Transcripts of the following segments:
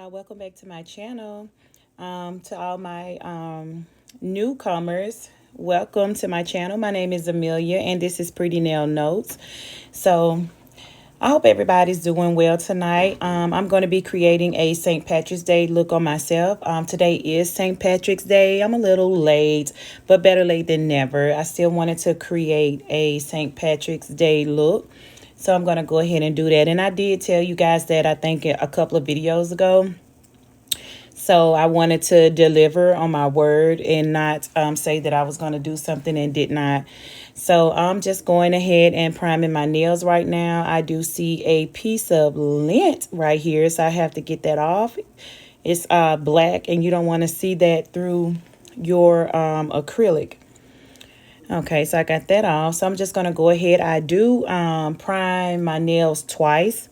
y'all, welcome back to my channel. To all my newcomers, welcome to my channel. My name is Amelia and this is Pretty Nail Notes. So I hope everybody's doing well tonight. I'm going to be creating a St. Patrick's Day look on myself. Today is St. Patrick's Day. I'm a little late, but better late than never. I still wanted to create a St. Patrick's Day look. So I'm going to go ahead and do that. And I did tell you guys that I think a couple of videos ago. So I wanted to deliver on my word and not say that I was going to do something and did not. So I'm just going ahead and priming my nails right now. I do see a piece of lint right here, so I have to get that off. It's black and you don't want to see that through your acrylic. Okay, so I got that off. So I'm just going to go ahead. I do prime my nails twice.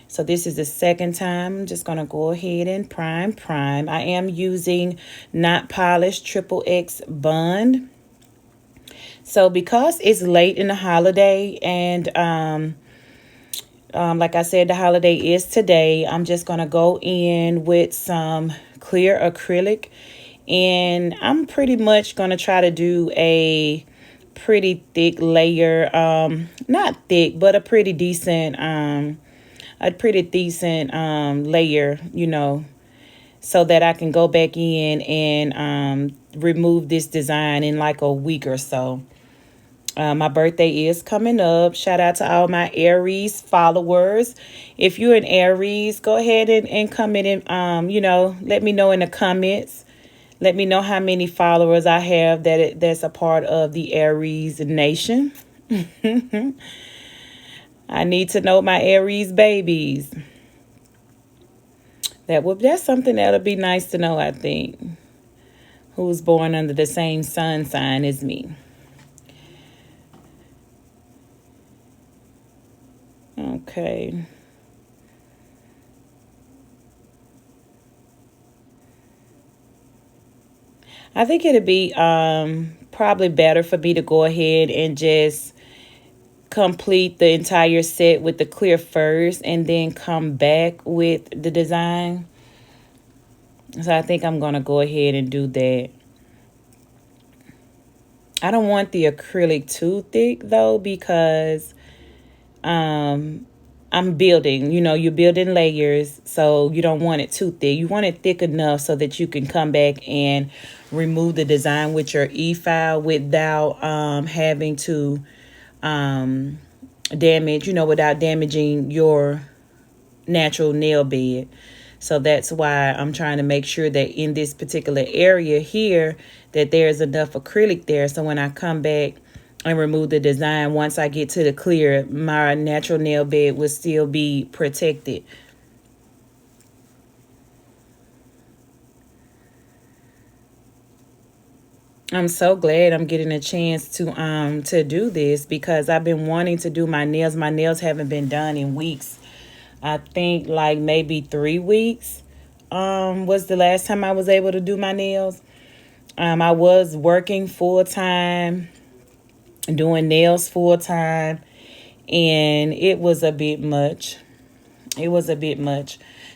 So this is the second time. I'm just going to go ahead and prime. I am using Not Polished Triple X Bond. So because it's late in the holiday and like I said, the holiday is today, I'm just going to go in with some clear acrylic. And I'm pretty much going to try to do a pretty thick layer. Not thick, but a pretty decent layer, so that I can go back in and remove this design in like a week or so. My birthday is coming up. Shout out to all my Aries followers. If you're an Aries, go ahead and comment and let me know in the comments. Let me know how many followers I have that's a part of the Aries nation. I need to know my Aries babies. That's something that'll be nice to know, I think. Who's born under the same sun sign as me. Okay. I think it'd be probably better for me to go ahead and just complete the entire set with the clear first and then come back with the design. So I think I'm going to go ahead and do that. I don't want the acrylic too thick though, because I'm building, you're building layers, so you don't want it too thick. You want it thick enough so that you can come back and remove the design with your e-file without having to damage, without damaging your natural nail bed. So that's why I'm trying to make sure that in this particular area here that there's enough acrylic there, so when I come back and remove the design, once I get to the clear, my natural nail bed will still be protected. I'm so glad I'm getting a chance to do this, because I've been wanting to do my nails. My nails haven't been done in weeks. I think like maybe 3 weeks was the last time I was able to do my nails. I was working full time, doing nails full time, and it was a bit much.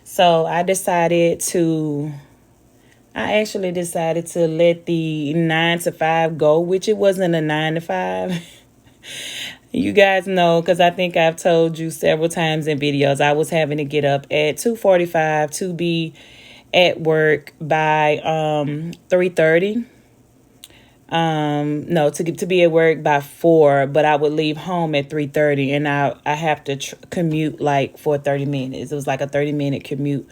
So I actually decided to let the 9 to 5 go, which it wasn't a 9 to 5. You guys know, because I think I've told you several times in videos, I was having to get up at 2:45 to be at work by 3:30. No, to be at work by 4, but I would leave home at 3:30, and I have to commute like for 30 minutes. It was like a 30-minute commute.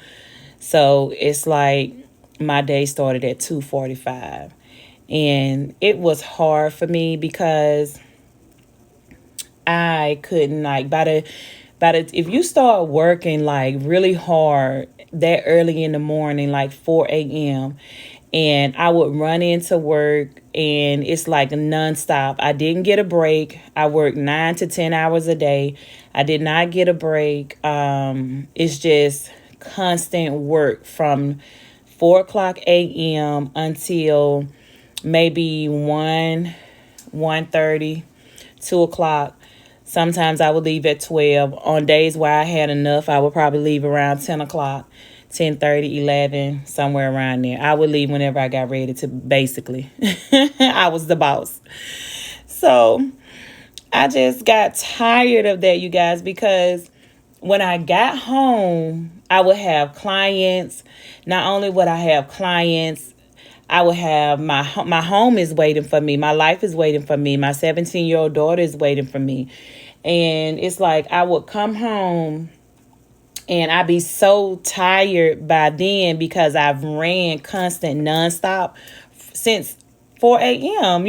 So it's like my day started at 2:45, and it was hard for me because I couldn't, like, if you start working like really hard that early in the morning, like 4 a.m., and I would run into work and it's like nonstop. I didn't get a break. I worked 9 to 10 hours a day. I did not get a break. It's just constant work from 4 o'clock a.m. until maybe 1:30, 2 o'clock. Sometimes I would leave at 12. On days where I had enough, I would probably leave around 10 o'clock. 10:30, 11, somewhere around there. I would leave whenever I got ready to, basically. I was the boss. So I just got tired of that, you guys, because when I got home, I would have clients. Not only would I have clients, I would have my home is waiting for me. My life is waiting for me. My 17-year-old daughter is waiting for me. And it's like I would come home and I'd be so tired by then because I've ran constant nonstop since 4 a.m.,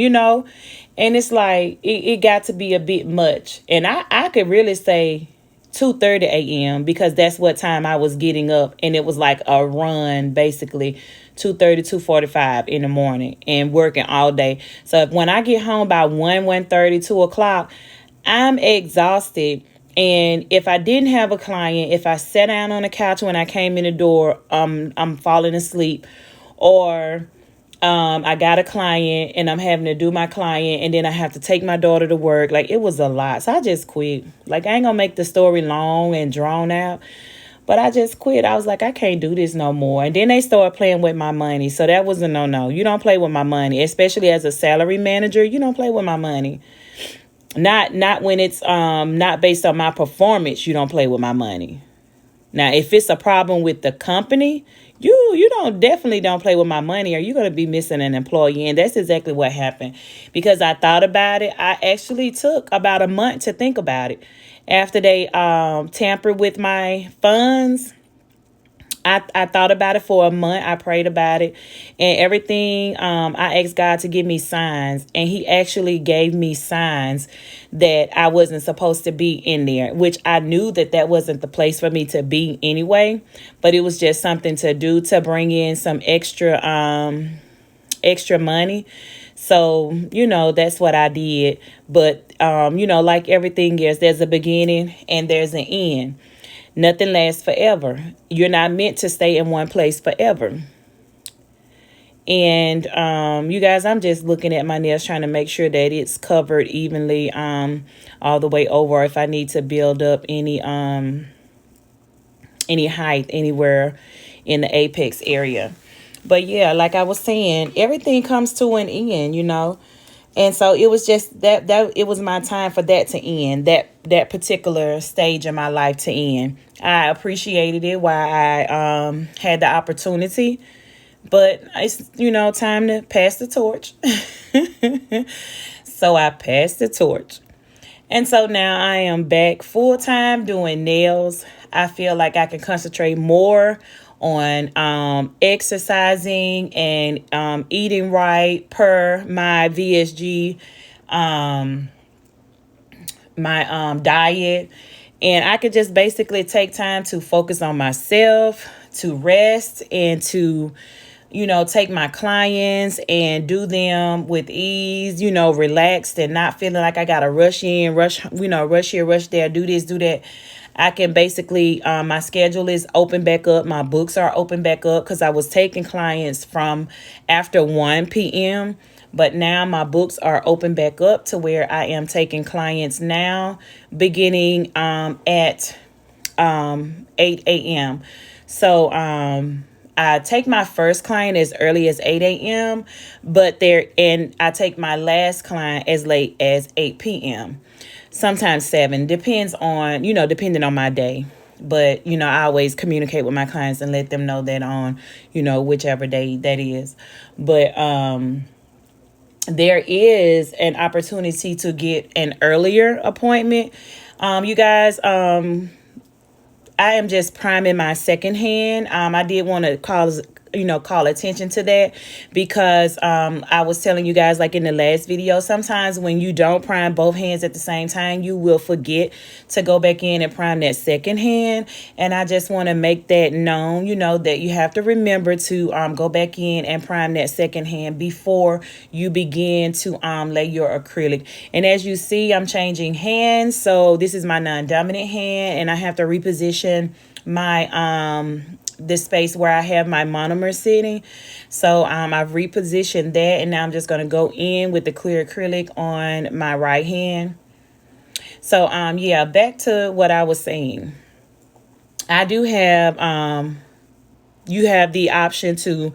And it's like it got to be a bit much. And I could really say 2:30 a.m. because that's what time I was getting up. And it was like a run, basically, 2:30, 2:45 in the morning and working all day. So when I get home by 1:30, 2 o'clock, I'm exhausted. And if I didn't have a client, if I sat down on the couch when I came in the door, I'm falling asleep. Or I got a client and I'm having to do my client, and then I have to take my daughter to work. Like, it was a lot. So I just quit. Like, I ain't gonna make the story long and drawn out, but I just quit. I was like, I can't do this no more. And then they started playing with my money. So that was a no-no. You don't play with my money, especially as a salary manager. You don't play with my money. Not when it's not based on my performance. You don't play with my money. Now, if it's a problem with the company, you definitely don't play with my money, or you're going to be missing an employee. And that's exactly what happened. Because I thought about it. I actually took about a month to think about it. After they tampered with my funds, I thought about it for a month. I prayed about it and everything. I asked God to give me signs, and he actually gave me signs that I wasn't supposed to be in there, which I knew that wasn't the place for me to be anyway. But it was just something to do to bring in some extra money. So, that's what I did. But, like everything else, there's a beginning and there's an end. Nothing lasts forever. You're not meant to stay in one place forever. And you guys, I'm just looking at my nails, trying to make sure that it's covered evenly all the way over. If I need to build up any height anywhere in the apex area. But yeah, like I was saying, everything comes to an end, And so it was just that it was my time for that to end, that particular stage in my life to end. I appreciated it while I had the opportunity, but it's time to pass the torch. So I passed the torch. And so now I am back full time doing nails. I feel like I can concentrate more on exercising and eating right per my VSG, my diet. And I could just basically take time to focus on myself, to rest, and to take my clients and do them with ease, relaxed and not feeling like I got to rush in, rush here, rush there, do this, do that. I can basically, my schedule is open back up. My books are open back up because I was taking clients from after 1 p.m. But now my books are open back up to where I am taking clients now beginning at 8 a.m. So I take my first client as early as 8 a.m. and I take my last client as late as 8 p.m. Sometimes 7, depending on my day. But, I always communicate with my clients and let them know that on, whichever day that is. But there is an opportunity to get an earlier appointment. You guys, I am just priming my second hand. I did want to call attention to that because I was telling you guys, like in the last video, sometimes when you don't prime both hands at the same time, you will forget to go back in and prime that second hand. And I just want to make that known, that you have to remember to go back in and prime that second hand before you begin to lay your acrylic. And as you see, I'm changing hands. So this is my non-dominant hand, and I have to reposition my the space where I have my monomer sitting. So I've repositioned that, and now I'm just going to go in with the clear acrylic on my right hand. So yeah, back to what I was saying. I do have you have the option to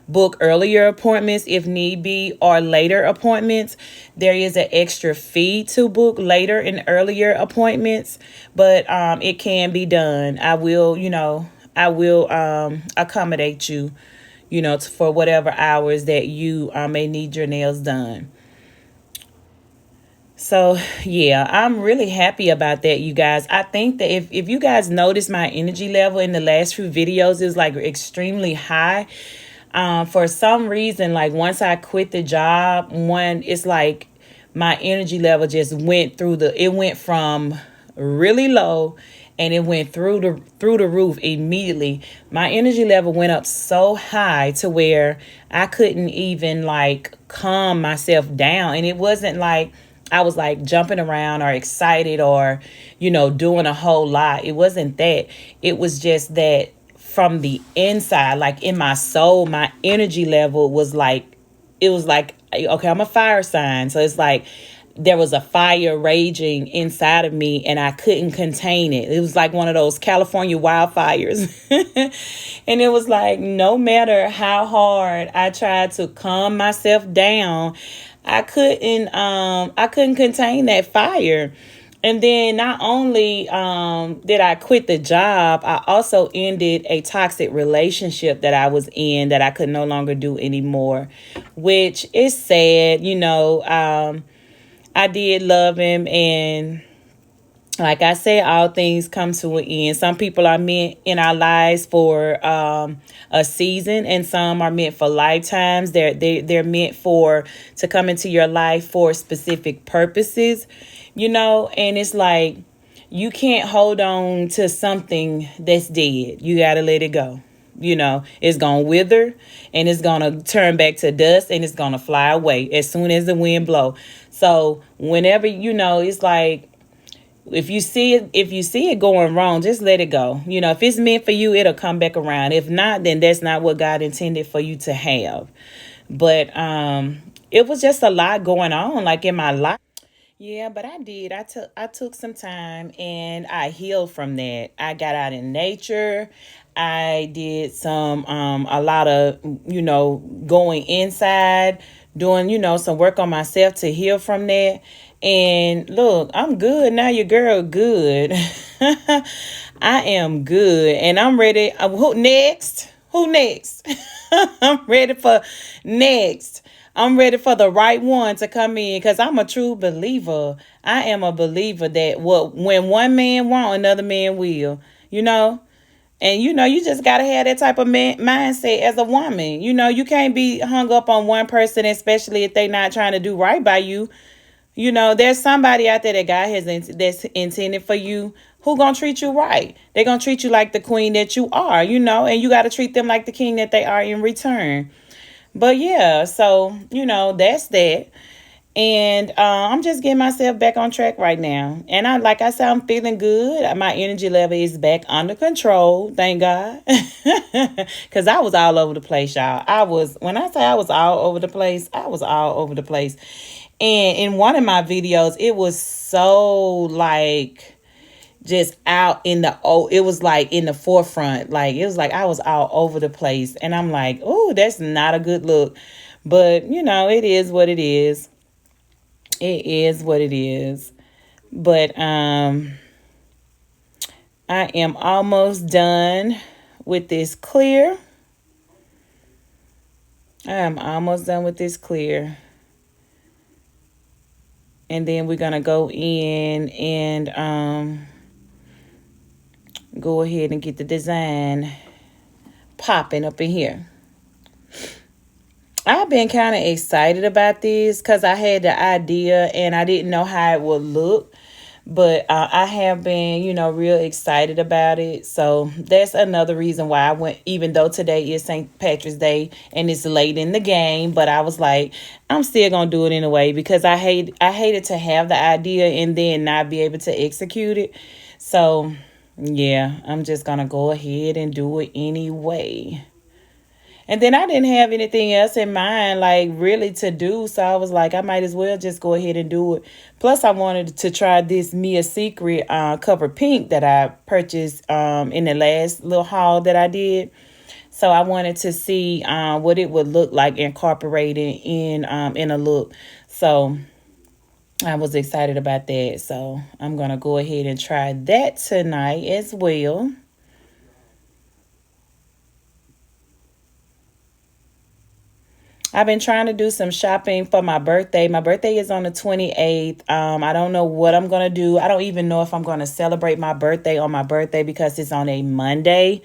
book earlier appointments if need be, or later appointments. There is an extra fee to book later and earlier appointments, but it can be done. I will accommodate you, for whatever hours that you may need your nails done. So yeah, I'm really happy about that, you guys. I think that if you guys notice, my energy level in the last few videos is like extremely high. For some reason, like once I quit the job, it's like my energy level just it went from really low, and it went through the roof immediately. My energy level went up so high to where I couldn't even like calm myself down. And it wasn't like I was like jumping around or excited or, doing a whole lot. It wasn't that. It was just that from the inside, like in my soul, my energy level was like, it was like, okay, I'm a fire sign. So it's like there was a fire raging inside of me and I couldn't contain it. It was like one of those California wildfires. And it was like, no matter how hard I tried to calm myself down, I couldn't contain that fire. And then not only did I quit the job, I also ended a toxic relationship that I was in that I could no longer do anymore, which is sad. I did love him, and like I said, all things come to an end. Some people are meant in our lives for a season, and some are meant for lifetimes. They're meant to come into your life for specific purposes, and it's like you can't hold on to something that's dead. You got to let it go. It's going to wither, and it's going to turn back to dust, and it's going to fly away as soon as the wind blow. So whenever, it's like, if you see it going wrong, just let it go. If it's meant for you, it'll come back around. If not, then that's not what God intended for you to have. But it was just a lot going on, like in my life. Yeah, but I did. I took some time and I healed from that. I got out in nature. I did a lot of, going inside, doing, some work on myself to heal from that. And look, I'm good now. Your girl good. I am good, and I'm ready. Who next? Who next? I'm ready for next. I'm ready for the right one to come in, because I'm a true believer. I am a believer that when one man won't, another man will. You know. And you just gotta have that type of mindset as a woman. You can't be hung up on one person, especially if they not trying to do right by you. There's somebody out there that God that's intended for you, who gonna treat you right. They're gonna treat you like the queen that you are, and you gotta treat them like the king that they are in return. But yeah, so that's that. And I'm just getting myself back on track right now. And like I said, I'm feeling good. My energy level is back under control, thank God. Because I was all over the place, y'all. When I say I was all over the place, I was all over the place. And in one of my videos, it was so like just out in it was like in the forefront. Like it was like I was all over the place. And I'm like, oh, that's not a good look. But, it is what it is. It is what it is. But I am almost done with this clear. I am almost done with this clear. And then we're going to go in and go ahead and get the design popping up in here. I've been kind of excited about this because I had the idea and I didn't know how it would look. But I have been, real excited about it. So that's another reason why I went, even though today is St. Patrick's Day and it's late in the game. But I was like, I'm still going to do it anyway, because I hated to have the idea and then not be able to execute it. So, yeah, I'm just going to go ahead and do it anyway. And then I didn't have anything else in mind, like really to do. So I was like, I might as well just go ahead and do it. Plus, I wanted to try this Mia Secret Cover Pink that I purchased in the last little haul that I did. So I wanted to see what it would look like incorporated in a look. So I was excited about that. So I'm going to go ahead and try that tonight as well. I've been trying to do some shopping for my birthday. My birthday is on the 28th. I don't know what I'm going to do. I don't even know if I'm going to celebrate my birthday on my birthday because it's on a Monday.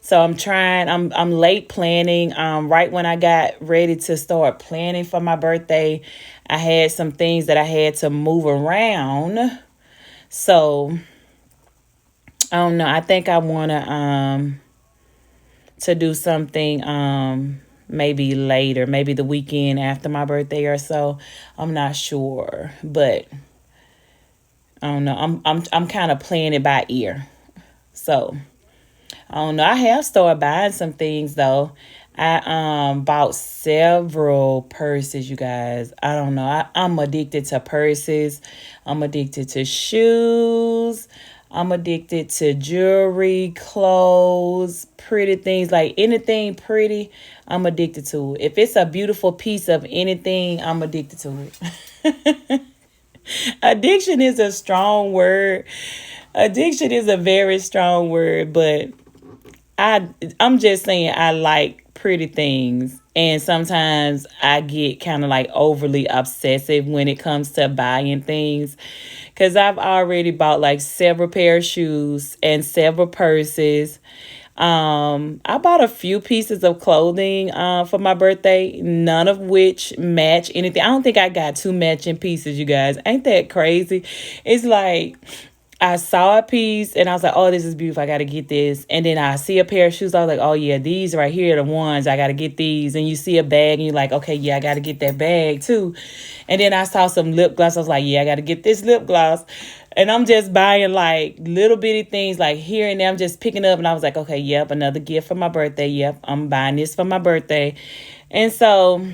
So I'm late planning. Right when I got ready to start planning for my birthday, I had some things that I had to move around. So I don't know. I think I want to do something maybe later, maybe the weekend after my birthday or so. I'm not sure, but I don't know. I'm kind of playing it by ear. So I don't know. I have started buying some things though. I bought several purses, you guys. I don't know. I'm addicted to purses. I'm addicted to shoes. I'm addicted to jewelry, clothes, pretty things, like anything pretty. I'm addicted to it. If it's a beautiful piece of anything, I'm addicted to it. Addiction is a strong word. Addiction is a very strong word, but I'm just saying I like pretty things, and sometimes I get kind of like overly obsessive when it comes to buying things, because I've already bought like several pair of shoes and several purses. I bought a few pieces of clothing for my birthday, none of which match anything. I don't think I got two matching pieces, you guys. Ain't that crazy? It's like I saw a piece and I was like, oh, this is beautiful. I got to get this. And then I see a pair of shoes. I was like, oh, yeah, these right here are the ones. I got to get these. And you see a bag and you're like, okay, yeah, I got to get that bag too. And then I saw some lip gloss. I was like, yeah, I got to get this lip gloss. And I'm just buying like little bitty things like here and there. I'm just picking up. And I was like, okay, yep, another gift for my birthday. Yep, I'm buying this for my birthday. And so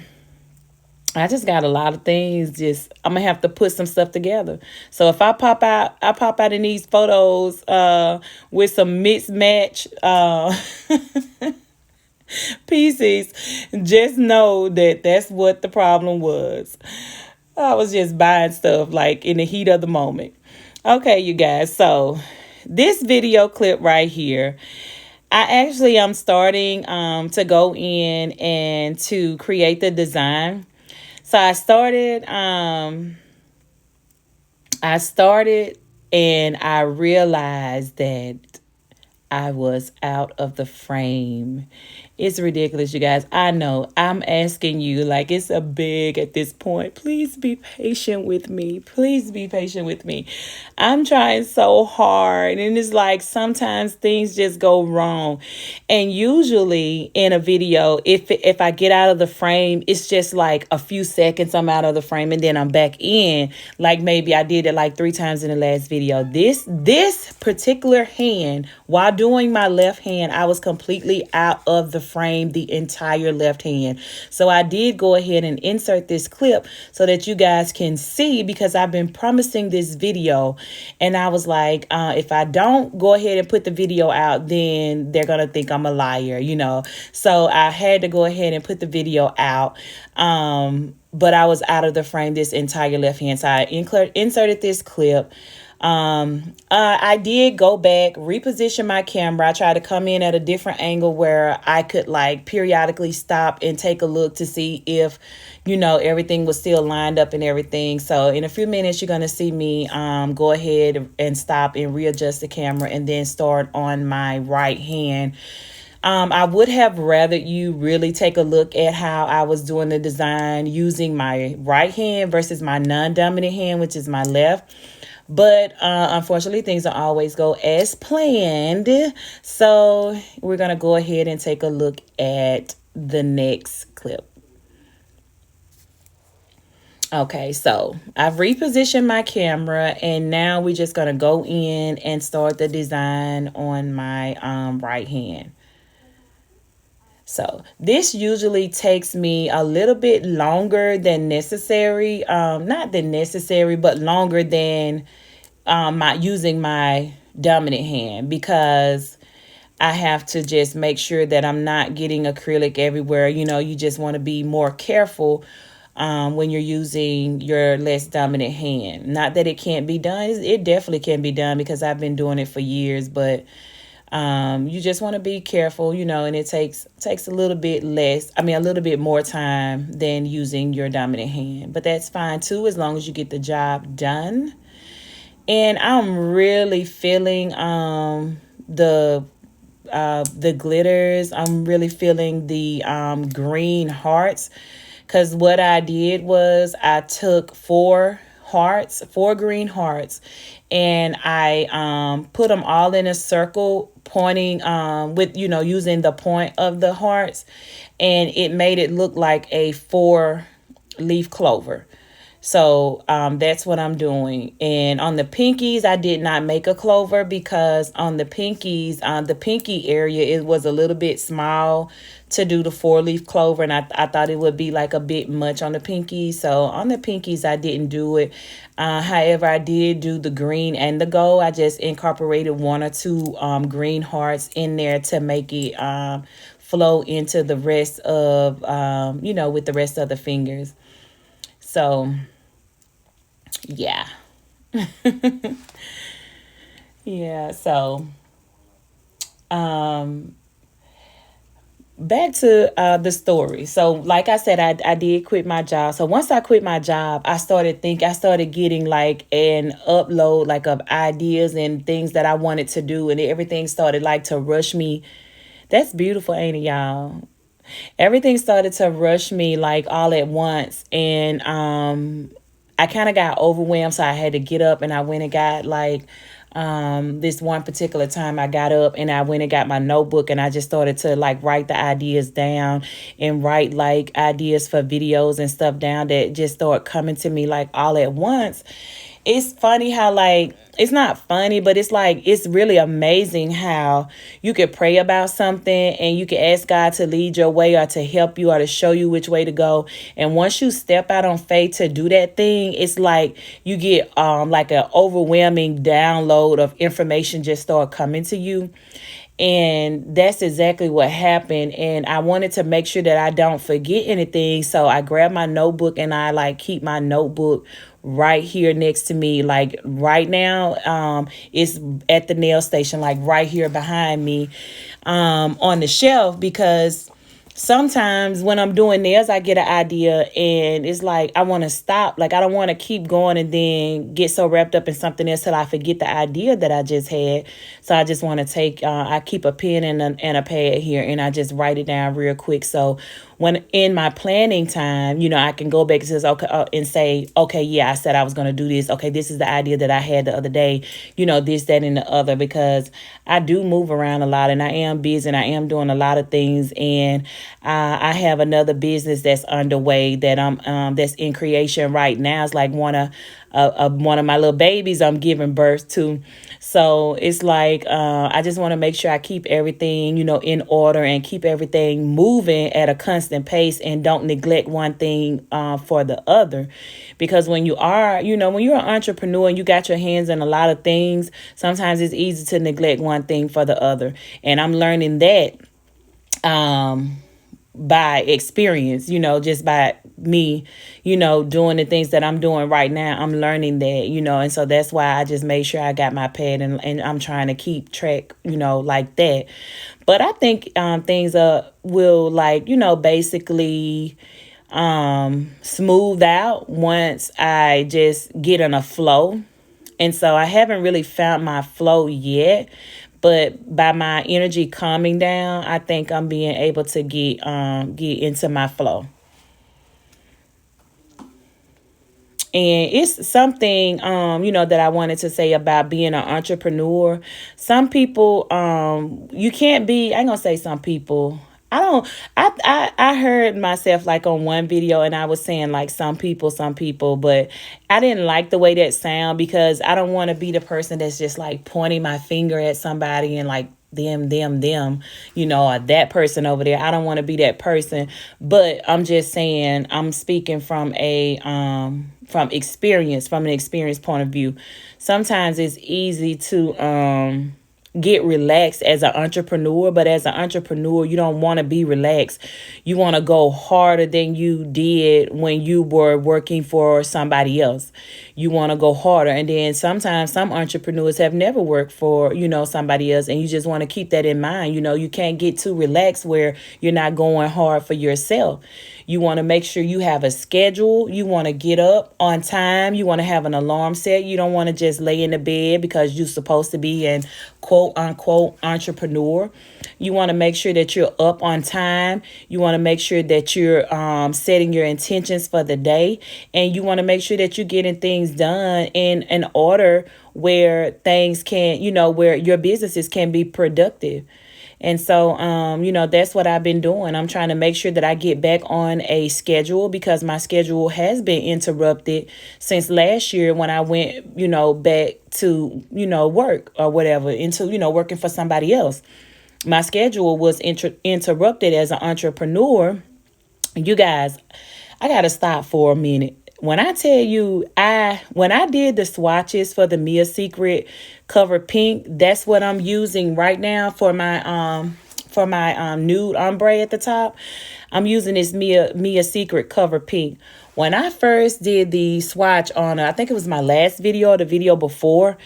I just got a lot of things. Just I'm gonna have to put some stuff together. So if I pop out in these photos with some mismatch pieces. Just know that that's what the problem was. I was just buying stuff like in the heat of the moment. Okay, you guys. So this video clip right here, I actually am starting to go in and to create the design. So I started and I realized that I was out of the frame. It's ridiculous, you guys. I know. I'm asking you, like, it's a big at this point. Please be patient with me. Please be patient with me. I'm trying so hard. And it's like sometimes things just go wrong. And usually in a video, if I get out of the frame, it's just like a few seconds I'm out of the frame and then I'm back in. Like maybe I did it like 3 times in the last video. This particular hand, while doing my left hand, I was completely out of the frame, the entire left hand. So I did go ahead and insert this clip so that you guys can see, because I've been promising this video and I was like, if I don't go ahead and put the video out, then they're gonna think I'm a liar, you know. So I had to go ahead and put the video out. But I was out of the frame this entire left hand. So I inserted this clip. I did go back, reposition my camera. I tried to come in at a different angle where I could like periodically stop and take a look to see if, you know, everything was still lined up and everything. So in a few minutes, you're going to see me go ahead and stop and readjust the camera and then start on my right hand. I would have rather you really take a look at how I was doing the design using my right hand versus my non-dominant hand, which is my left. But unfortunately, things don't always go as planned. So we're going to go ahead and take a look at the next clip. Okay, so I've repositioned my camera and now we're just going to go in and start the design on my right hand. So this usually takes me a little bit longer than necessary. Not than necessary, but longer than using my dominant hand, because I have to just make sure that I'm not getting acrylic everywhere. You just want to be more careful when you're using your less dominant hand. Not that it can't be done. It definitely can be done because I've been doing it for years, but you just want to be careful, and it takes a little bit less, a little bit more time than using your dominant hand. But that's fine too, as long as you get the job done. And I'm really feeling the glitters. I'm really feeling the green hearts, because what I did was I took four green hearts, and I put them all in a circle, pointing with using the point of the hearts, and it made it look like a 4-leaf clover. So that's what I'm doing. And on the pinkies, I did not make a clover because on the pinkies, the pinky area, it was a little bit small to do the 4-leaf clover. And I thought it would be like a bit much on the pinkies. So on the pinkies, I didn't do it. However, I did do the green and the gold. I just incorporated 1 or 2 green hearts in there to make it flow into the rest of, with the rest of the fingers. So yeah. Yeah, so back to the story. So like I said, I did quit my job. So once I quit my job, I started getting like an upload like of ideas and things that I wanted to do, and everything started like to rush me. That's beautiful, ain't it, y'all? Everything started to rush me like all at once, and I kind of got overwhelmed, so I had to get up, and I went and got like this one particular time I got up and I went and got my notebook, and I just started to like write the ideas down and write like ideas for videos and stuff down that just started coming to me like all at once. It's funny how, like, it's not funny, but it's like, it's really amazing how you could pray about something and you can ask God to lead your way or to help you or to show you which way to go. And once you step out on faith to do that thing, it's like you get like an overwhelming download of information just start coming to you. And that's exactly what happened. And I wanted to make sure that I don't forget anything. So I grabbed my notebook and I like keep my notebook right here next to me. Like right now, it's at the nail station, like right here behind me, on the shelf, because sometimes when I'm doing nails, I get an idea and it's like I want to stop. Like I don't want to keep going and then get so wrapped up in something else till I forget the idea that I just had. So I just want to I keep a pen and a pad here, and I just write it down real quick. So when in my planning time, I can go back and say, okay, yeah, I said I was going to do this. Okay, this is the idea that I had the other day, this, that, and the other, because I do move around a lot and I am busy and I am doing a lot of things. And I have another business that's underway that that's in creation right now. It's like one of my little babies I'm giving birth to. So it's like I just want to make sure I keep everything, in order and keep everything moving at a constant pace and don't neglect one thing for the other. Because when you are, when you're an entrepreneur and you got your hands in a lot of things, sometimes it's easy to neglect one thing for the other. And I'm learning that by experience, just by me, doing the things that I'm doing right now. I'm learning that, and so that's why I just made sure I got my pad and I'm trying to keep track, like that. But I think things will like, basically smooth out once I just get in a flow. And so I haven't really found my flow yet, but by my energy calming down, I think I'm being able to get into my flow. And it's something, that I wanted to say about being an entrepreneur. Some people, you can't be, I ain't gonna say some people. I don't, I heard myself like on one video and I was saying like some people, but I didn't like the way that sound, because I don't want to be the person that's just like pointing my finger at somebody and like them, or that person over there. I don't want to be that person, but I'm just saying, I'm speaking from from an experience point of view. Sometimes it's easy to get relaxed as an entrepreneur, but as an entrepreneur, you don't want to be relaxed. You want to go harder than you did when you were working for somebody else. You want to go harder. And then sometimes some entrepreneurs have never worked for, somebody else, and you just want to keep that in mind. You can't get too relaxed where you're not going hard for yourself. You want to make sure you have a schedule. You want to get up on time. You want to have an alarm set. You don't want to just lay in the bed because you're supposed to be an quote unquote entrepreneur. You want to make sure that you're up on time. You want to make sure that you're setting your intentions for the day. And you want to make sure that you're getting things done in an order where things can, where your businesses can be productive. And so, that's what I've been doing. I'm trying to make sure that I get back on a schedule because my schedule has been interrupted since last year when I went, back to, work or whatever, into, working for somebody else. My schedule was interrupted as an entrepreneur. You guys, I got to stop for a minute. When I tell you, when I did the swatches for the Mia Secret Cover Pink, that's what I'm using right now for my nude ombre at the top. I'm using this Mia Secret Cover Pink. When I first did the swatch on, I think it was my last video, or the video before,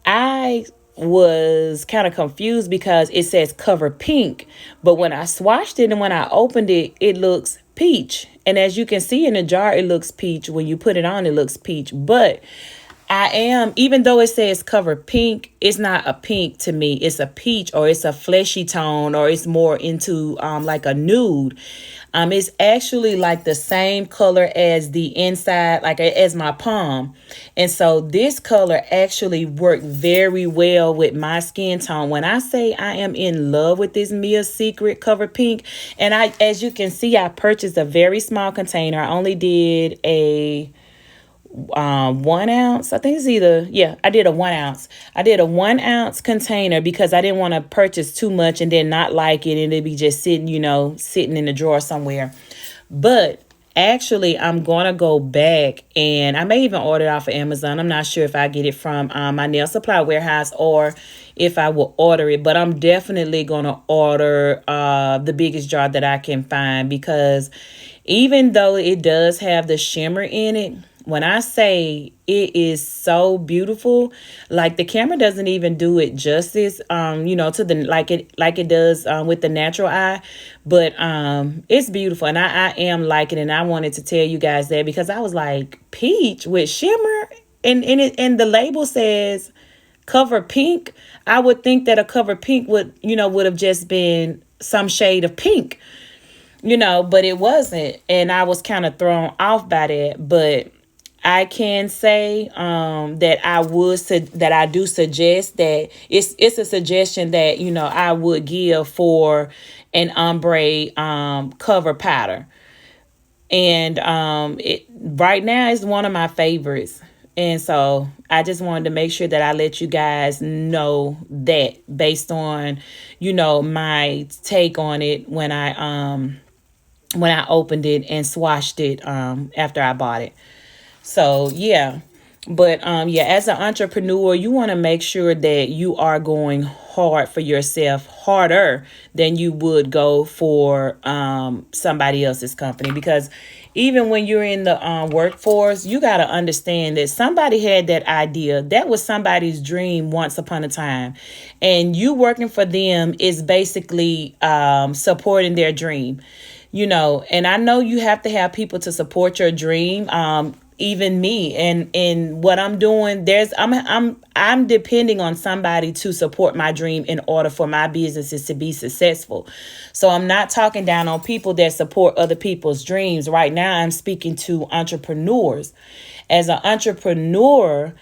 I was kind of confused because it says Cover Pink, but when I swatched it and when I opened it, it looks peach. And as you can see in the jar, it looks peach. When you put it on, it looks peach. But even though it says Cover Pink, it's not a pink to me. It's a peach, or it's a fleshy tone, or it's more into like a nude. It's actually like the same color as the inside, like as my palm. And so this color actually worked very well with my skin tone. When I say I am in love with this Mia Secret Cover Pink, and as you can see, I purchased a very small container. I only did a 1 ounce. I think I did a 1 ounce. I did a 1 ounce container because I didn't want to purchase too much and then not like it and it'd be just sitting in the drawer somewhere. But actually, I'm going to go back, and I may even order it off of Amazon. I'm not sure if I get it from my nail supply warehouse or if I will order it, but I'm definitely going to order the biggest jar that I can find, because even though it does have the shimmer in it, when I say it is so beautiful, like the camera doesn't even do it justice, to the like it does with the natural eye, but it's beautiful, and I am liking it. And I wanted to tell you guys that because I was like, peach with shimmer, and the label says Cover Pink. I would think that a Cover Pink would have just been some shade of pink, but it wasn't, and I was kind of thrown off by that. But I can say that I do suggest that it's a suggestion that I would give for an ombre cover powder, and it right now is one of my favorites. And so I just wanted to make sure that I let you guys know that based on my take on it when I opened it and swatched it after I bought it. So, yeah. But, as an entrepreneur, you want to make sure that you are going hard for yourself, harder than you would go for somebody else's company. Because even when you're in the workforce, you got to understand that somebody had that idea. That was somebody's dream once upon a time. And you working for them is basically supporting their dream. And I know you have to have people to support your dream. Even me, and what I'm doing, I'm depending on somebody to support my dream in order for my businesses to be successful. So I'm not talking down on people that support other people's dreams. Right now, I'm speaking to entrepreneurs. As an entrepreneur,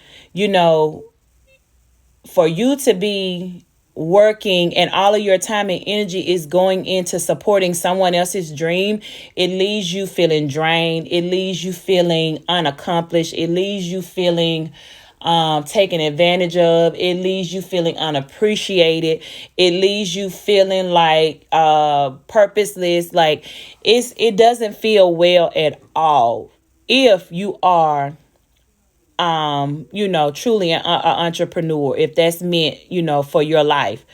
for you to be working and all of your time and energy is going into supporting someone else's dream, it leaves you feeling drained. It leaves you feeling unaccomplished. It leaves you feeling taken advantage of. It leaves you feeling unappreciated. It leaves you feeling like purposeless. Like it doesn't feel well at all if you are truly an entrepreneur, if that's meant, for your life,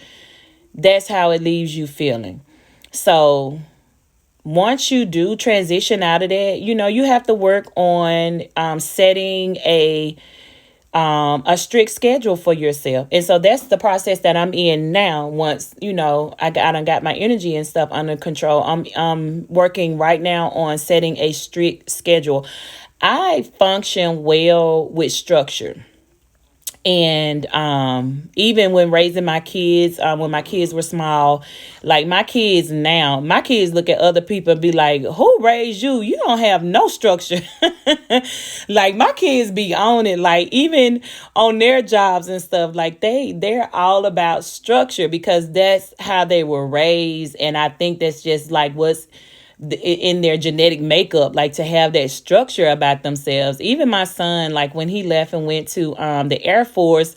that's how it leaves you feeling. So once you do transition out of that, you have to work on setting a strict schedule for yourself. And so that's the process that I'm in now. Once, I done got my energy and stuff under control, I'm working right now on setting a strict schedule. I function well with structure. And even when raising my kids, when my kids were small, like my kids now, my kids look at other people and be like, who raised you? You don't have no structure. Like my kids be on it, like even on their jobs and stuff, like they're all about structure because that's how they were raised. And I think that's just like what's in their genetic makeup, like to have that structure about themselves. Even my son, like when he left and went to the Air Force,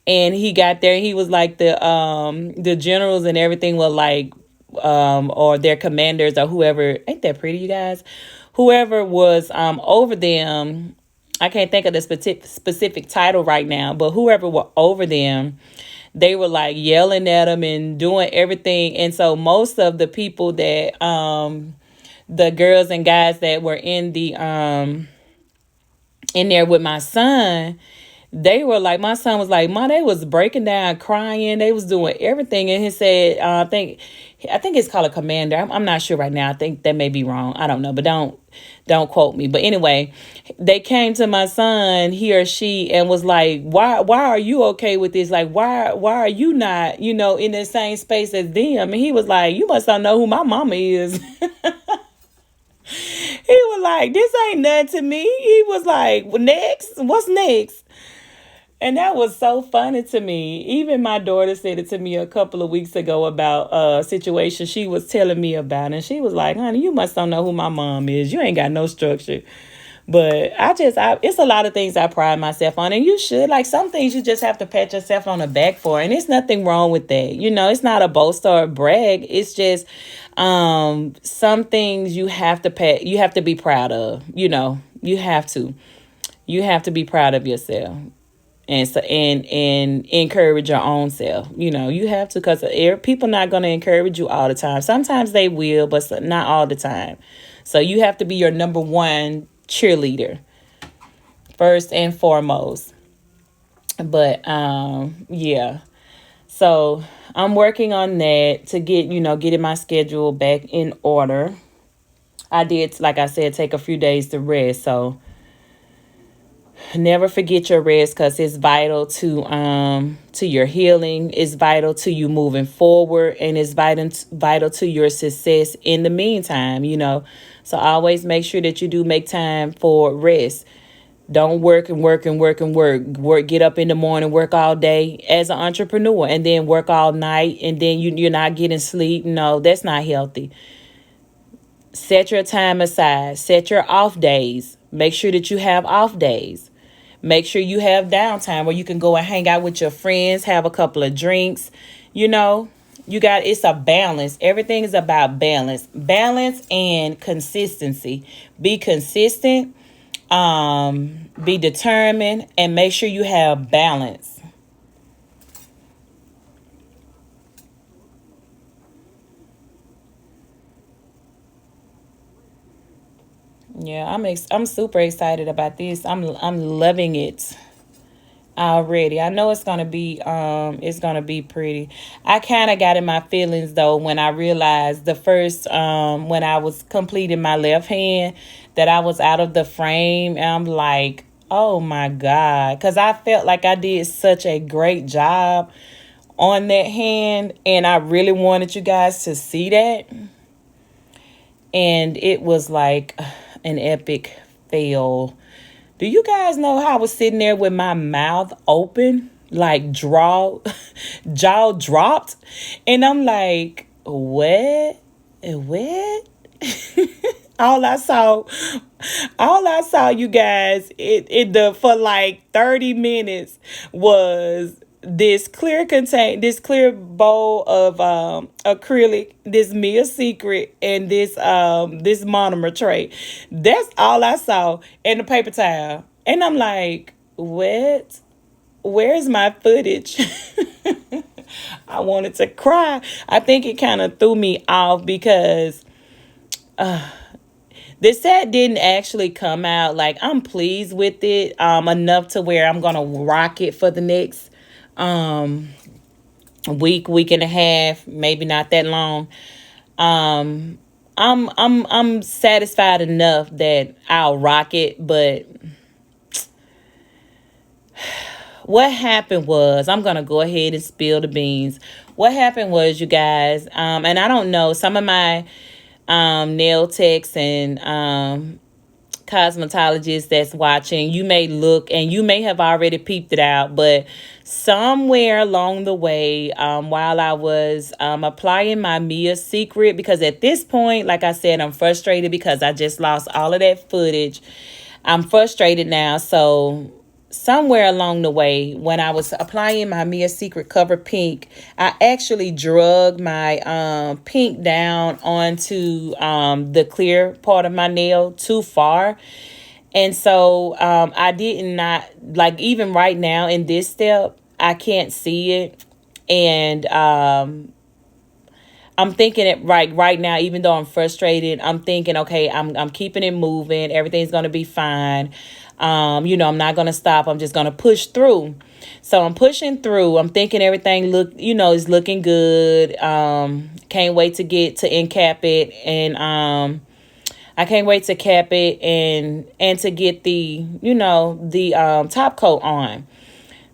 and he got there, he was like the generals and everything were like or their commanders or whoever. Ain't that pretty, you guys? Whoever was over them, I can't think of the specific title right now, but whoever were over them, they were like yelling at them and doing everything. And so most of the people that the girls and guys that were in there with my son, they were like, my son was like, Ma, they was breaking down, crying. They was doing everything. And he said, I think it's called a commander. I'm not sure right now. I think that may be wrong. I don't know, but don't quote me. But anyway, they came to my son, he or she, and was like, why are you okay with this? Like, why are you not, in the same space as them? And he was like, you must not know who my mama is. He was like, this ain't nothing to me. He was like, well, next, what's next? And that was so funny to me. Even my daughter said it to me a couple of weeks ago about a situation she was telling me about. And she was like, honey, you must don't know who my mom is. You ain't got no structure. But it's a lot of things I pride myself on. And you should. Like some things you just have to pat yourself on the back for. And there's nothing wrong with that. It's not a boast or a brag. It's just some things you have to be proud of. You have to. You have to be proud of yourself and so and encourage your own self. You have to, because people not going to encourage you all the time. Sometimes they will, but not all the time. So you have to be your number one cheerleader first and foremost. But yeah, so I'm working on that to getting my schedule back in order. I did, like I said, take a few days to rest, so never forget your rest, because it's vital to your healing. It's vital to you moving forward, and it's vital to your success in the meantime. So always make sure that you do make time for rest. Don't work and work and work and work. Get up in the morning, work all day as an entrepreneur, and then work all night, and then you're not getting sleep. No, that's not healthy. Set your time aside. Set your off days. Make sure that you have off days. Make sure you have downtime where you can go and hang out with your friends, have a couple of drinks. It's a balance. Everything is about balance. Balance and consistency. Be consistent, be determined, and make sure you have balance. Yeah, I'm super excited about this. I'm loving it already. I know it's gonna be pretty. I kind of got in my feelings though when I realized the first when I was completing my left hand that I was out of the frame, and I'm like, oh my God, because I felt like I did such a great job on that hand, and I really wanted you guys to see that. And it was like an epic fail. Do you guys know how I was sitting there with my mouth open, like jaw dropped? And I'm like, what? What? all I saw, you guys, for like 30 minutes was this clear bowl of acrylic, this Mia Secret, and this monomer tray. That's all I saw, in the paper towel. And I'm like, What? Where's my footage? I wanted to cry. I think it kind of threw me off because the set didn't actually come out. Like, I'm pleased with it enough to where I'm gonna rock it for the next um week and a half, maybe not that long. Um I'm satisfied enough that I'll rock it, but what happened was, I'm gonna go ahead and spill the beans. What happened was, you guys, and I don't know, some of my nail techs and cosmetologists that's watching, you may look and you may have already peeped it out, but somewhere along the way, while I was applying my Mia Secret, because at this point, like I said, I'm frustrated because I just lost all of that footage. I'm frustrated now. So somewhere along the way, when I was applying my Mia Secret Cover Pink, I actually drug my pink down onto the clear part of my nail too far. And so I did not, like, even right now in this step, I can't see it. And I'm thinking it right now, even though I'm frustrated, I'm thinking, okay, I'm keeping it moving. Everything's gonna be fine. I'm not gonna stop. I'm just gonna push through. So I'm pushing through. I'm thinking everything is looking good. Can't wait to get to end cap it, and I can't wait to cap it and to get the top coat on.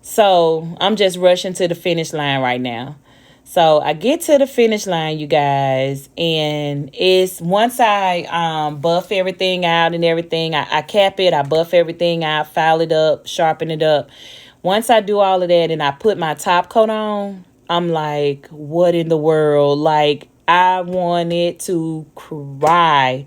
So I'm just rushing to the finish line right now. So I get to the finish line, you guys, and it's once I buff everything out and everything, I cap it, I buff everything out, file it up, sharpen it up. Once I do all of that and I put my top coat on, I'm like, what in the world? Like, I wanted to cry.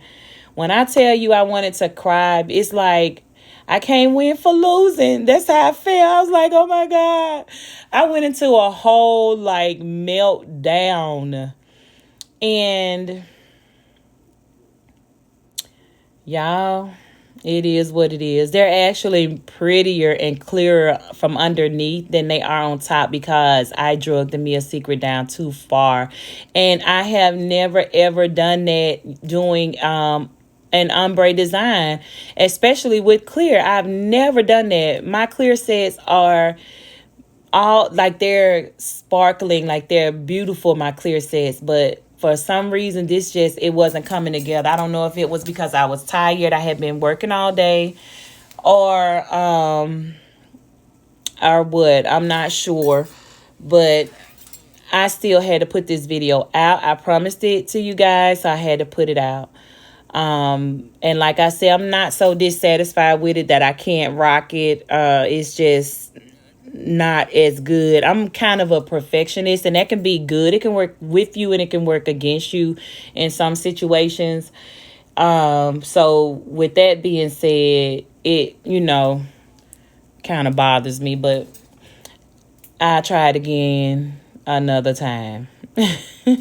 When I tell you I wanted to cry, it's like I can't win for losing. That's how I felt. I was like, oh my God. I went into a whole like meltdown. And y'all, it is what it is. They're actually prettier and clearer from underneath than they are on top because I drug the Mia Secret down too far. And I have never ever done that doing an ombre design, especially with clear. I've never done that. My clear sets are all like, they're sparkling, like they're beautiful, my clear sets, but for some reason it wasn't coming together. I don't know if it was because I was tired, I had been working all day, or what, I'm not sure. But I still had to put this video out. I promised it to you guys, so I had to put it out. And like I said, I'm not so dissatisfied with it that I can't rock it. It's just not as good. I'm kind of a perfectionist, and that can be good. It can work with you and it can work against you in some situations. So with that being said, it, kind of bothers me, but I try it again another time.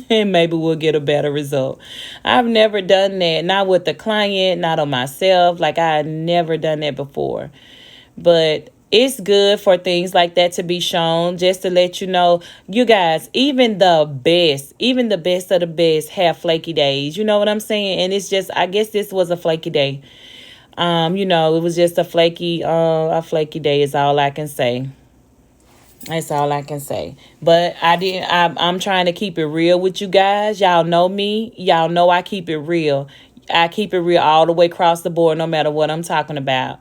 And maybe we'll get a better result. I've never done that, not with the client, not on myself. Like, I had never done that before. But it's good for things like that to be shown, just to let you know, you guys, even the best of the best have flaky days. You know what I'm saying? And it's just, I guess this was a flaky day. It was just a flaky day is all I can say. That's all I can say. But I'm trying to keep it real with you guys. Y'all know me. Y'all know I keep it real. I keep it real all the way across the board, no matter what I'm talking about.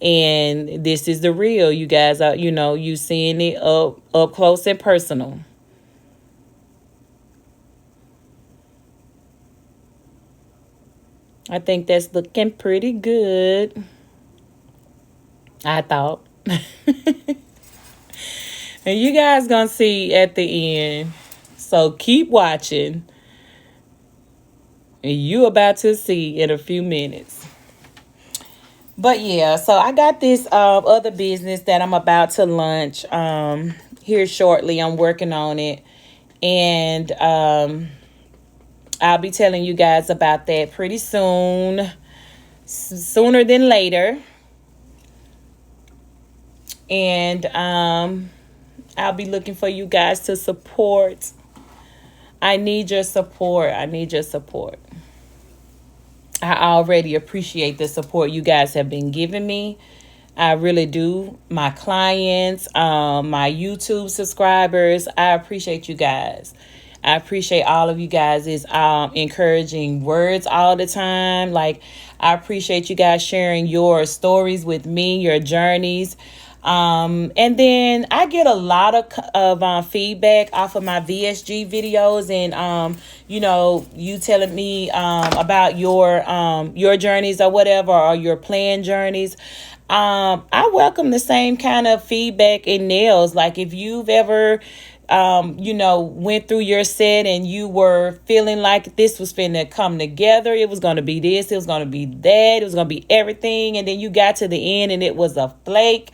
And this is the real. You guys are, you seeing it up close and personal. I think that's looking pretty good, I thought. And you guys gonna see at the end. So keep watching. And you about to see in a few minutes. But yeah, so I got this other business that I'm about to launch here shortly. I'm working on it. And I'll be telling you guys about that pretty soon. Sooner than later. And I'll be looking for you guys to support. I need your support. I need your support. I already appreciate the support you guys have been giving me. I really do. My clients, my YouTube subscribers, I appreciate you guys. I appreciate all of you guys' encouraging words all the time. Like, I appreciate you guys sharing your stories with me, your journeys. And then I get a lot of feedback off of my VSG videos, and you telling me about your journeys or whatever, or your planned journeys. I welcome the same kind of feedback in nails. Like, if you've ever went through your set and you were feeling like this was finna come together, it was going to be this, it was going to be that, it was going to be everything, and then you got to the end and it was a flake,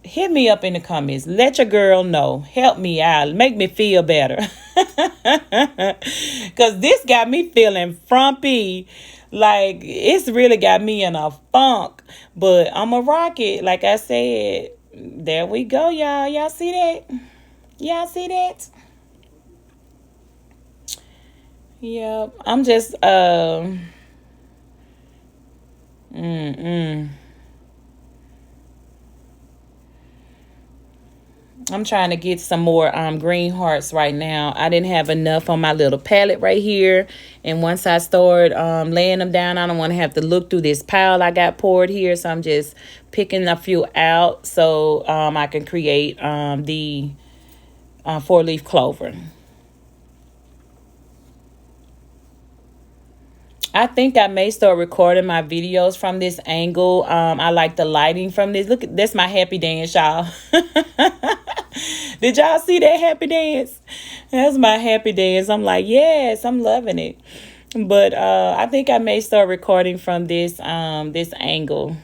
hit me up in the comments. Let your girl know. Help me out. Make me feel better. Because this got me feeling frumpy. Like, it's really got me in a funk. But I'm a rocket. Like I said, there we go, y'all. Y'all see that? Y'all see that? Yep. I'm just, I'm trying to get some more green hearts right now. I didn't have enough on my little palette right here. And once I start laying them down, I don't want to have to look through this pile I got poured here. So I'm just picking a few out so I can create the 4-leaf clover. I think I may start recording my videos from this angle. I like the lighting from this. Look, that's my happy dance, y'all. Did y'all see that happy dance? That's my happy dance. I'm like, yes, I'm loving it. But I think I may start recording from this angle.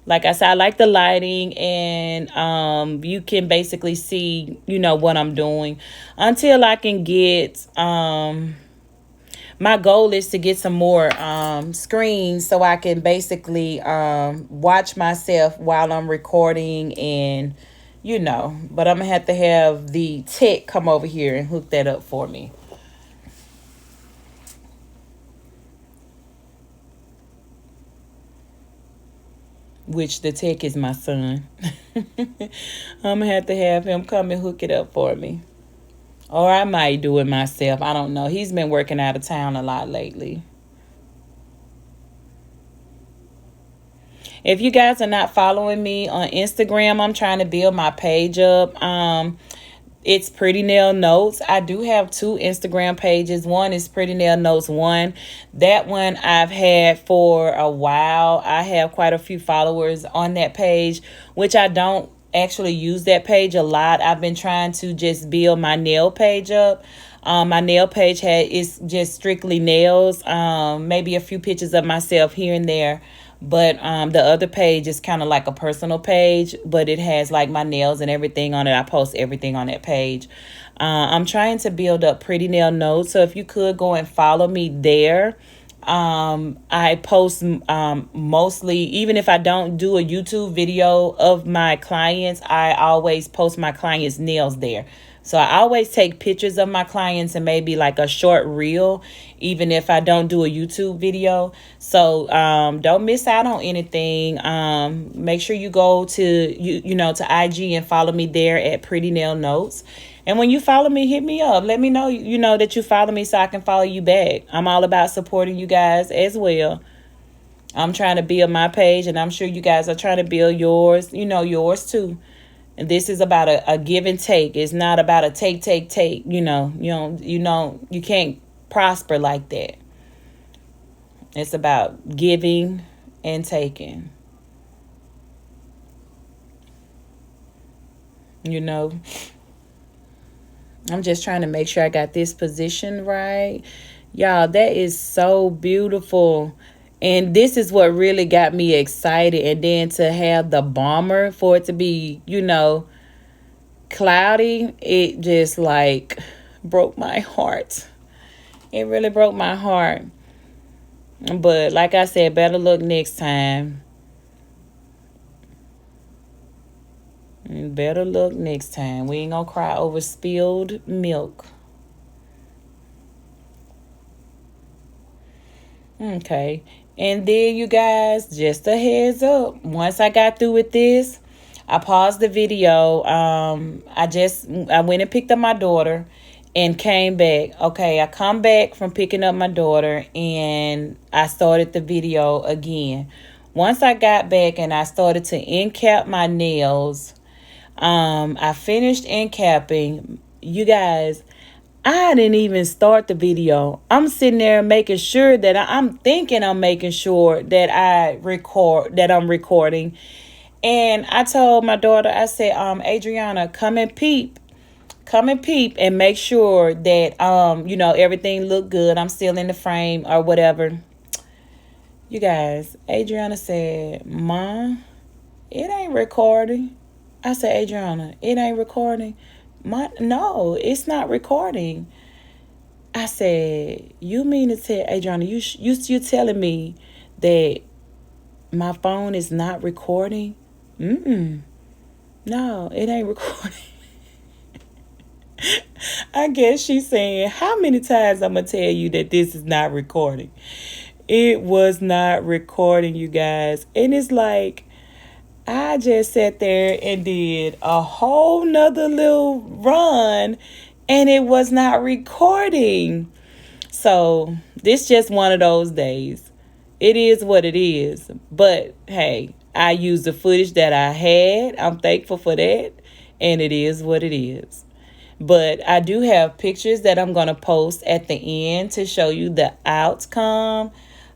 Like I said, I like the lighting, and you can basically see, what I'm doing until I can get my goal is to get some more screens so I can basically watch myself while I'm recording, and but I'm gonna have to have the tech come over here and hook that up for me. Which the tech is my son. I'm gonna have to have him come and hook it up for me. Or I might do it myself. I don't know. He's been working out of town a lot lately. If you guys are not following me on Instagram, I'm trying to build my page up. It's Pretty Nail Notes. I do have 2 Instagram pages. One is Pretty Nail Notes 1. That one I've had for a while. I have quite a few followers on that page, which I don't actually use that page a lot. I've been trying to just build my nail page up. My nail page is just strictly nails. Maybe a few pictures of myself here and there. But the other page is kind of like a personal page, but it has like my nails and everything on it. I post everything on that page. I'm trying to build up Pretty Nail Notes. So if you could go and follow me there. I post mostly, even if I don't do a YouTube video of my clients, I always post my clients' nails there. So I always take pictures of my clients and maybe like a short reel, even if I don't do a YouTube video. So don't miss out on anything. Make sure you go to to IG and follow me there at Pretty Nail Notes. And when you follow me, hit me up. Let me know, that you follow me so I can follow you back. I'm all about supporting you guys as well. I'm trying to build my page, and I'm sure you guys are trying to build yours, yours too. And this is about a give and take. It's not about a take. You can't prosper like that. It's about giving and taking. I'm just trying to make sure I got this position right. Y'all, that is so beautiful. And this is what really got me excited. And then to have the bomber, for it to be, cloudy, it just like broke my heart. It really broke my heart. But like I said, better luck next time. Better luck next time. We ain't gonna cry over spilled milk. Okay. And then you guys, just a heads up. Once I got through with this, I paused the video. I went and picked up my daughter and came back. Okay, I come back from picking up my daughter and I started the video again. Once I got back and I started to end cap my nails, I finished end capping. You guys, I didn't even start the video. I'm sitting there making sure that I'm thinking I'm making sure that I'm recording. And I told my daughter, I said, Adriana, come and peep and make sure that, everything look good. I'm still in the frame or whatever. You guys, Adriana said, Mom, it ain't recording. I said, Adriana, it ain't recording. No, it's not recording. I said, you mean to tell Adriana, you're telling me that my phone is not recording? No, it ain't recording. I guess she's saying, how many times I'm going to tell you that this is not recording? It was not recording, you guys. And it's like, I just sat there and did a whole nother little run and it was not recording. So this just one of those days. It is what it is. But hey, I used the footage that I had. I'm thankful for that. And it is what it is. But I do have pictures that I'm going to post at the end to show you the outcome.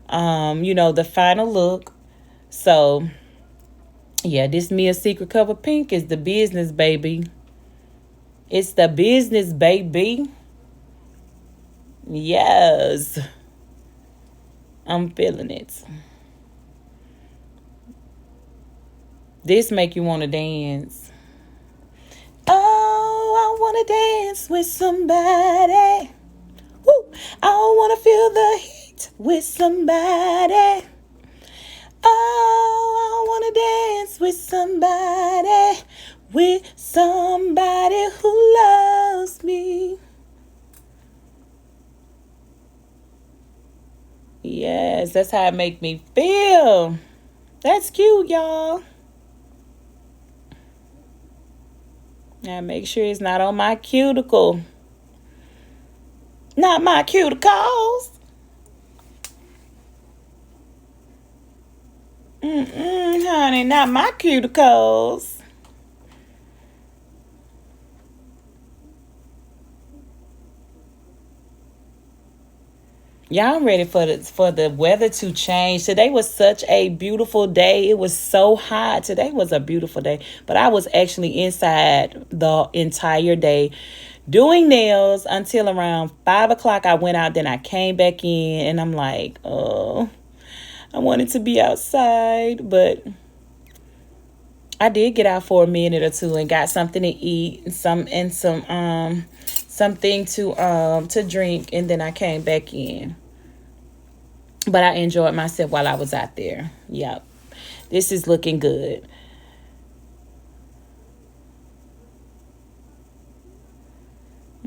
The final look. So yeah, this Mia Secret Cover Pink is the business, baby. It's the business, baby. Yes. I'm feeling it. This make you want to dance. Oh, I want to dance with somebody. Woo. I want to feel the heat with somebody. Oh, I want to dance with somebody who loves me. Yes, that's how it make me feel. That's cute, y'all. Now make sure it's not on my cuticle. Not my cuticles. Honey, not my cuticles. Y'all, I'm ready for the weather to change. Today was such a beautiful day. It was so hot. Today was a beautiful day. But I was actually inside the entire day doing nails until around 5 o'clock. I went out, then I came back in, and I'm like, oh, I wanted to be outside, but I did get out for a minute or two and got something to eat and something to drink, and then I came back in. But I enjoyed myself while I was out there. Yep. This is looking good.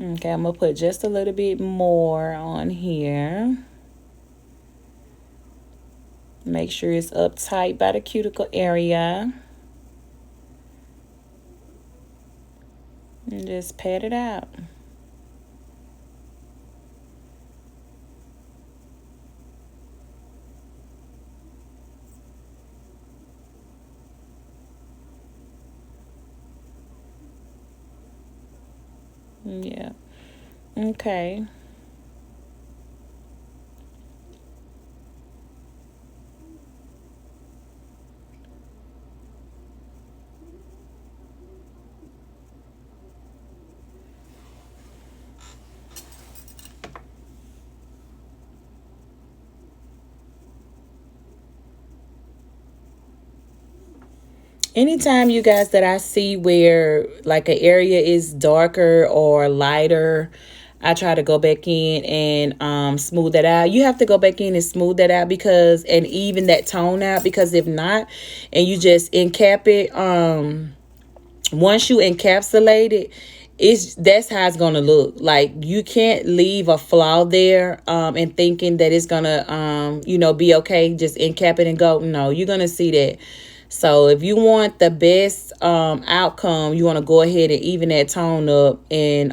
Okay, I'm going to put just a little bit more on here. Make sure it's up tight by the cuticle area. And just pat it out. Yeah. Okay. Anytime, you guys, that I see where like an area is darker or lighter, I try to go back in and smooth that out. You have to go back in and smooth that out and even that tone out, because if not, and you just encap it, once you encapsulate it, that's how it's gonna look. Like, you can't leave a flaw there and thinking that it's gonna be okay. Just encap it and go. No, you're gonna see that. So if you want the best outcome, you want to go ahead and even that tone up and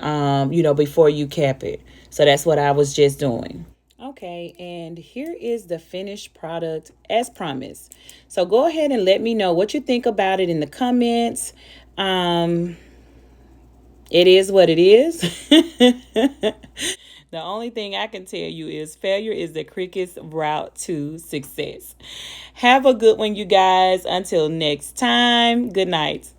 before you cap it. So that's what I was just doing. Okay, and here is the finished product as promised. So go ahead and let me know what you think about it in the comments. It is what it is. The only thing I can tell you is failure is the quickest route to success. Have a good one, you guys. Until next time, good night.